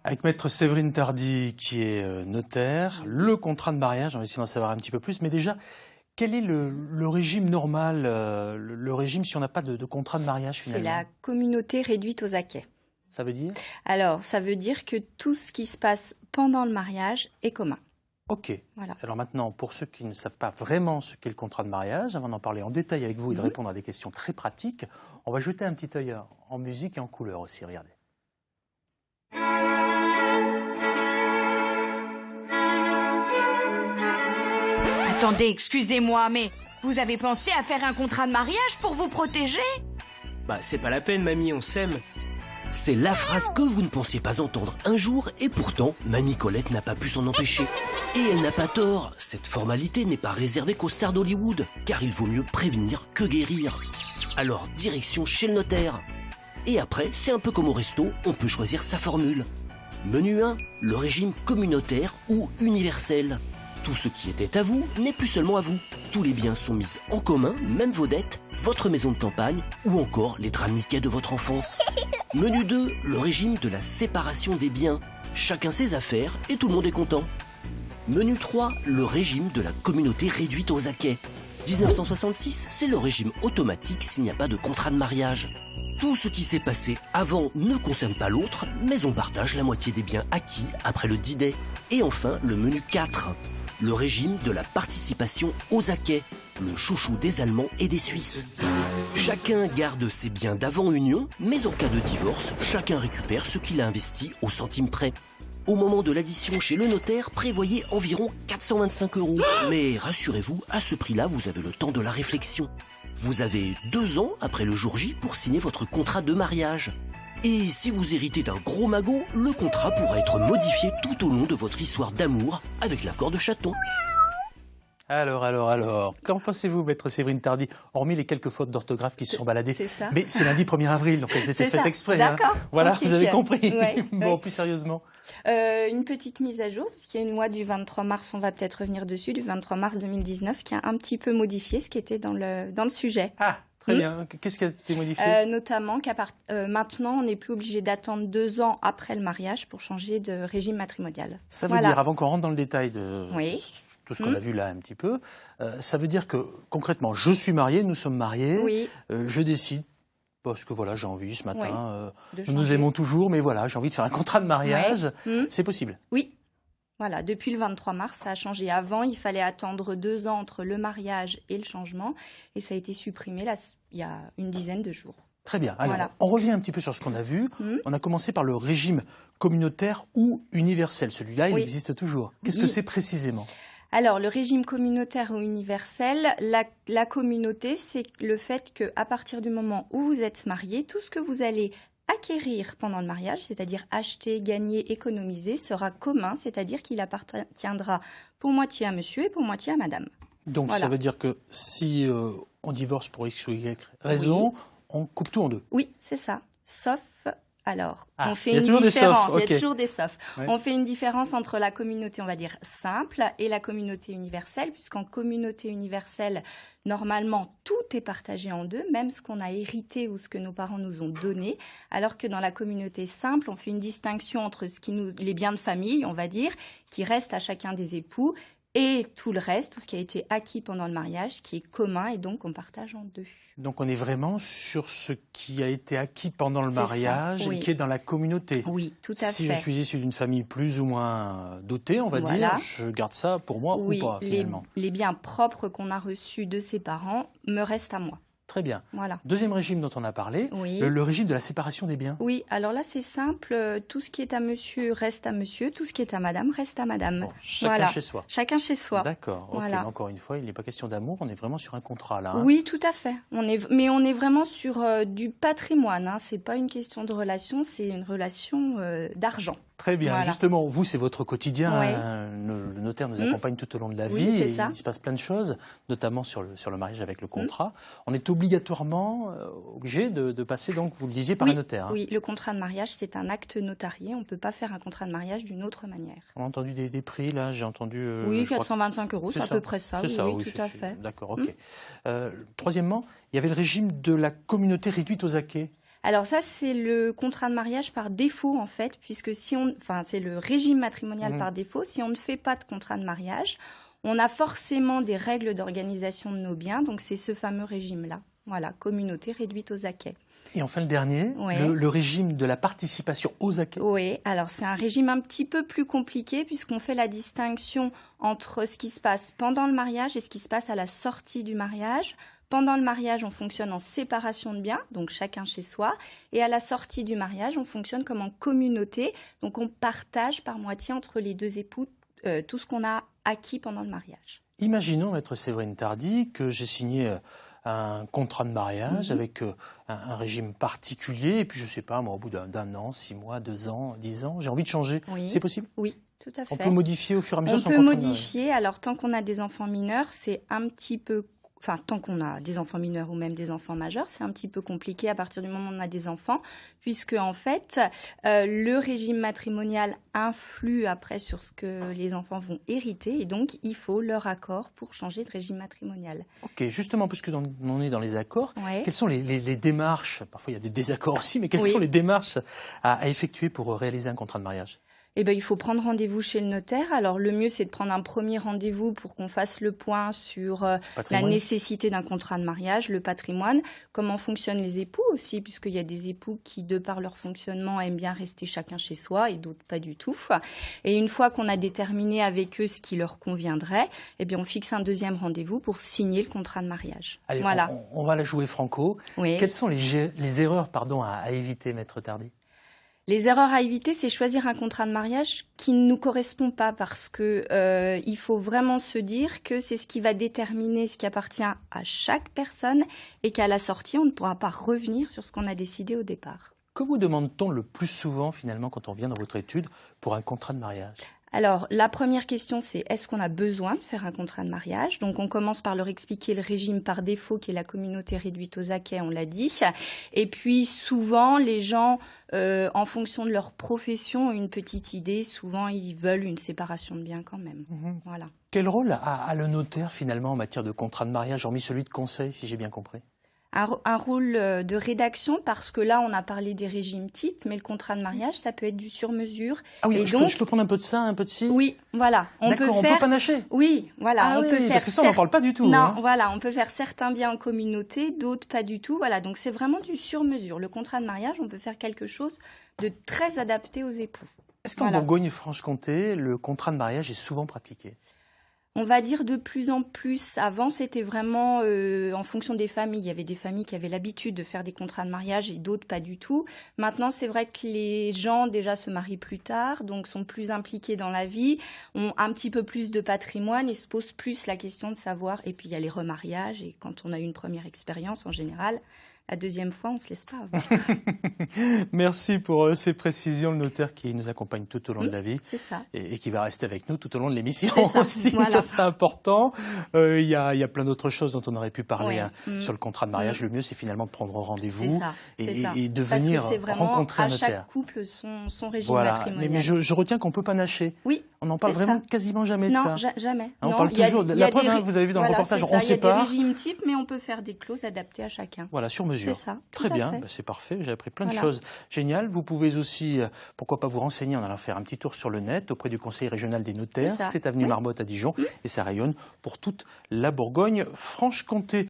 Avec Maître Séverine Tardy, qui est notaire, le contrat de mariage, on va essayer d'en savoir un petit peu plus, mais déjà, quel est le régime normal, le régime si on n'a pas de contrat de mariage finalement? C'est la communauté réduite aux acquêts. Ça veut dire? Alors, ça veut dire que tout ce qui se passe pendant le mariage est commun. Ok. Voilà. Alors maintenant, pour ceux qui ne savent pas vraiment ce qu'est le contrat de mariage, avant d'en parler en détail avec vous et de répondre à des questions très pratiques, on va jeter un petit œil en musique et en couleur aussi, regardez. Attendez, excusez-moi, mais vous avez pensé à faire un contrat de mariage pour vous protéger? Bah, c'est pas la peine, mamie, on s'aime. C'est la phrase que vous ne pensiez pas entendre un jour, et pourtant, Mamie Colette n'a pas pu s'en empêcher. Et elle n'a pas tort, cette formalité n'est pas réservée qu'aux stars d'Hollywood, car il vaut mieux prévenir que guérir. Alors, direction chez le notaire. Et après, c'est un peu comme au resto, on peut choisir sa formule. Menu 1, le régime communautaire ou universel. Tout ce qui était à vous n'est plus seulement à vous. Tous les biens sont mis en commun, même vos dettes, votre maison de campagne ou encore les draps Mickey de votre enfance. Menu 2, le régime de la séparation des biens. Chacun ses affaires et tout le monde est content. Menu 3, le régime de la communauté réduite aux acquêts. 1966, c'est le régime automatique s'il n'y a pas de contrat de mariage. Tout ce qui s'est passé avant ne concerne pas l'autre, mais on partage la moitié des biens acquis après le D-Day. Et enfin, le menu 4, le régime de la participation aux acquêts, le chouchou des Allemands et des Suisses. Chacun garde ses biens d'avant-union, mais en cas de divorce, chacun récupère ce qu'il a investi au centime près. Au moment de l'addition chez le notaire, prévoyez environ 425 €. Mais rassurez-vous, à ce prix-là, vous avez le temps de la réflexion. Vous avez 2 ans après le jour J pour signer votre contrat de mariage. Et si vous héritez d'un gros magot, le contrat pourra être modifié tout au long de votre histoire d'amour avec l'accord de chaton. Alors, qu'en pensez-vous, Maître Séverine Tardy, hormis les quelques fautes d'orthographe qui se sont baladées? C'est ça. Mais c'est lundi 1er avril, donc elles étaient faites exprès. D'accord. Hein. Voilà, Okay, vous avez compris. Ouais, Bon, ouais. plus sérieusement. Une petite mise à jour, parce qu'il y a une loi du 23 mars, on va peut-être revenir dessus, du 23 mars 2019, qui a un petit peu modifié ce qui était dans le sujet. Ah, très bien. Qu'est-ce qui a été modifié? Notamment qu'à maintenant, on n'est plus obligé d'attendre 2 ans après le mariage pour changer de régime matrimonial. Ça veut dire, avant qu'on rentre dans le détail de tout ce qu'on a vu là un petit peu, ça veut dire que concrètement, je suis marié, nous sommes mariés, Oui. je décide, parce que voilà, j'ai envie ce matin, De nous nous changer. aimons toujours, mais voilà, j'ai envie de faire un contrat de mariage, c'est possible. Oui. Voilà, depuis le 23 mars, ça a changé. Avant, il fallait attendre 2 ans entre le mariage et le changement, et ça a été supprimé là, il y a une dizaine de jours. Très bien. Alors, Voilà. on revient un petit peu sur ce qu'on a vu. On a commencé par le régime communautaire ou universel. Celui-là, il Oui. existe toujours. Qu'est-ce que Oui. c'est précisément? Alors, le régime communautaire ou universel, la communauté, c'est le fait qu'à partir du moment où vous êtes marié, tout ce que vous allez acquérir pendant le mariage, c'est-à-dire acheter, gagner, économiser, sera commun, c'est-à-dire qu'il appartiendra pour moitié à monsieur et pour moitié à madame. Donc, Voilà. ça veut dire que si on divorce pour X ou Y raison, on coupe tout en deux. Oui, c'est ça. Sauf, alors, Ah, on fait il y a une toujours des différence. saufs, Il y ok. a toujours des saufs. Ouais. On fait une différence entre la communauté, on va dire, simple et la communauté universelle, puisqu'en communauté universelle, normalement, tout est partagé en deux, même ce qu'on a hérité ou ce que nos parents nous ont donné, alors que dans la communauté simple, on fait une distinction entre les biens de famille, on va dire, qui restent à chacun des époux, et tout le reste, tout ce qui a été acquis pendant le mariage, qui est commun et donc on partage en deux. Donc, on est vraiment sur ce qui a été acquis pendant le C'est ça, mariage oui. et qui est dans la communauté. Oui, tout à Si fait. je suis issu d'une famille plus ou moins dotée, on va Voilà. dire, je garde ça pour moi Oui, ou pas, finalement. les biens propres qu'on a reçus de ses parents me restent à moi. Très bien. Voilà. Deuxième régime dont on a parlé, Oui. le régime de la séparation des biens. Oui, alors là c'est simple, tout ce qui est à monsieur reste à monsieur, tout ce qui est à madame reste à madame. Bon, chacun Voilà. chez soi. Chacun chez soi. D'accord. Ok. Voilà. Mais encore une fois, il n'est pas question d'amour, on est vraiment sur un contrat là. Hein. Oui, tout à fait. Mais on est vraiment sur du patrimoine. Hein. C'est pas une question de relation, c'est une relation d'argent. Très bien. Voilà. Justement, vous, c'est votre quotidien. Ouais. Hein. Le notaire nous accompagne tout au long de la Oui, vie. c'est Et ça. il se passe plein de choses, notamment sur le mariage avec le contrat. On est obligatoirement obligé de passer, donc, vous le disiez, par Oui, un notaire. Hein. oui, le contrat de mariage, c'est un acte notarié. On ne peut pas faire un contrat de mariage d'une autre manière. On a entendu des prix, là, j'ai entendu... oui, je crois 425 €, c'est à peu près ça. C'est Oui, ça, oui, tout à fait. D'accord, ok. Troisièmement, il y avait le régime de la communauté réduite aux acquets. Alors ça, c'est le contrat de mariage par défaut, en fait, puisque c'est le régime matrimonial par défaut. Si on ne fait pas de contrat de mariage, on a forcément des règles d'organisation de nos biens. Donc, c'est ce fameux régime-là. Voilà, communauté réduite aux acquêts. Et enfin, le dernier, le régime de la participation aux acquêts. Oui, alors c'est un régime un petit peu plus compliqué puisqu'on fait la distinction entre ce qui se passe pendant le mariage et ce qui se passe à la sortie du mariage. Pendant le mariage, on fonctionne en séparation de biens, donc chacun chez soi. Et à la sortie du mariage, on fonctionne comme en communauté. Donc on partage par moitié entre les deux époux tout ce qu'on a acquis pendant le mariage. Imaginons, maître Séverine Tardy, que j'ai signé un contrat de mariage avec un régime particulier, et puis je ne sais pas, moi, au bout d'un an, 6 mois, 2 ans, 10 ans, j'ai envie de changer. Oui. C'est possible? Oui, tout à fait. On peut modifier au fur et à mesure son contrat? contrat On peut modifier. Alors, tant qu'on a des enfants mineurs, c'est un petit peu... Enfin, tant qu'on a des enfants mineurs ou même des enfants majeurs, c'est un petit peu compliqué à partir du moment où on a des enfants, puisque en fait, le régime matrimonial influe après sur ce que les enfants vont hériter, et donc il faut leur accord pour changer de régime matrimonial. Ok, justement, puisque on est dans les accords, Ouais. quelles sont les démarches, parfois il y a des désaccords aussi, mais quelles sont les démarches à effectuer pour réaliser un contrat de mariage? Eh ben, il faut prendre rendez-vous chez le notaire. Alors, le mieux, c'est de prendre un premier rendez-vous pour qu'on fasse le point sur la nécessité d'un contrat de mariage, le patrimoine, comment fonctionnent les époux aussi, puisqu'il y a des époux qui, de par leur fonctionnement, aiment bien rester chacun chez soi et d'autres pas du tout. Et une fois qu'on a déterminé avec eux ce qui leur conviendrait, eh bien, on fixe un deuxième rendez-vous pour signer le contrat de mariage. Allez, voilà. on va la jouer franco. Oui. Quelles sont les erreurs à éviter, maître Tardy? Les erreurs à éviter, c'est choisir un contrat de mariage qui ne nous correspond pas parce que il faut vraiment se dire que c'est ce qui va déterminer ce qui appartient à chaque personne et qu'à la sortie, on ne pourra pas revenir sur ce qu'on a décidé au départ. Que vous demande-t-on le plus souvent, finalement, quand on vient dans votre étude pour un contrat de mariage? Alors, la première question, c'est est-ce qu'on a besoin de faire un contrat de mariage? Donc, on commence par leur expliquer le régime par défaut qui est la communauté réduite aux acquêts, on l'a dit. Et puis, souvent, les gens, en fonction de leur profession, ont une petite idée. Souvent, ils veulent une séparation de biens quand même. Voilà. Quel rôle a le notaire, finalement, en matière de contrat de mariage, hormis celui de conseil, si j'ai bien compris? Un rôle de rédaction, parce que là, on a parlé des régimes types, mais le contrat de mariage, ça peut être du sur-mesure. Ah oui, et je peux prendre un peu de ça, un peu de ci? Oui, voilà. D'accord, on peut panacher? Oui, voilà. Ah on peut faire parce que ça, on n'en parle pas du tout. Non, voilà, on peut faire certains biens en communauté, d'autres pas du tout. Voilà, donc c'est vraiment du sur-mesure. Le contrat de mariage, on peut faire quelque chose de très adapté aux époux. Est-ce qu'en Bourgogne-Franche-Comté, le contrat de mariage est souvent pratiqué? On va dire de plus en plus. Avant, c'était vraiment en fonction des familles. Il y avait des familles qui avaient l'habitude de faire des contrats de mariage et d'autres pas du tout. Maintenant, c'est vrai que les gens déjà se marient plus tard, donc sont plus impliqués dans la vie, ont un petit peu plus de patrimoine et se posent plus la question de savoir. Et puis, il y a les remariages. Et quand on a eu une première expérience, en général, la deuxième fois, on ne se laisse pas avoir. Merci pour ces précisions, le notaire qui nous accompagne tout au long de la vie. C'est ça. Et qui va rester avec nous tout au long de l'émission ça, aussi, voilà. ça c'est important. Il y a plein d'autres choses dont on aurait pu parler sur le contrat de mariage. Le mieux, c'est finalement de prendre rendez-vous et de venir rencontrer un notaire. Chaque couple son régime matrimonial. Mais je retiens qu'on peut pas nacher. Oui. On n'en parle vraiment quasiment jamais de ça. Non, jamais. On parle toujours de la preuve, vous avez vu dans le reportage, on sépare. Il y a des régimes types, mais on peut faire des clauses adaptées à chacun. Voilà, sur mesure. C'est ça. Très bien, c'est parfait. J'ai appris plein de choses géniales. Vous pouvez aussi, pourquoi pas vous renseigner en allant faire un petit tour sur le net auprès du Conseil régional des notaires. C'est avenue Marmotte à Dijon et ça rayonne pour toute la Bourgogne-Franche-Comté.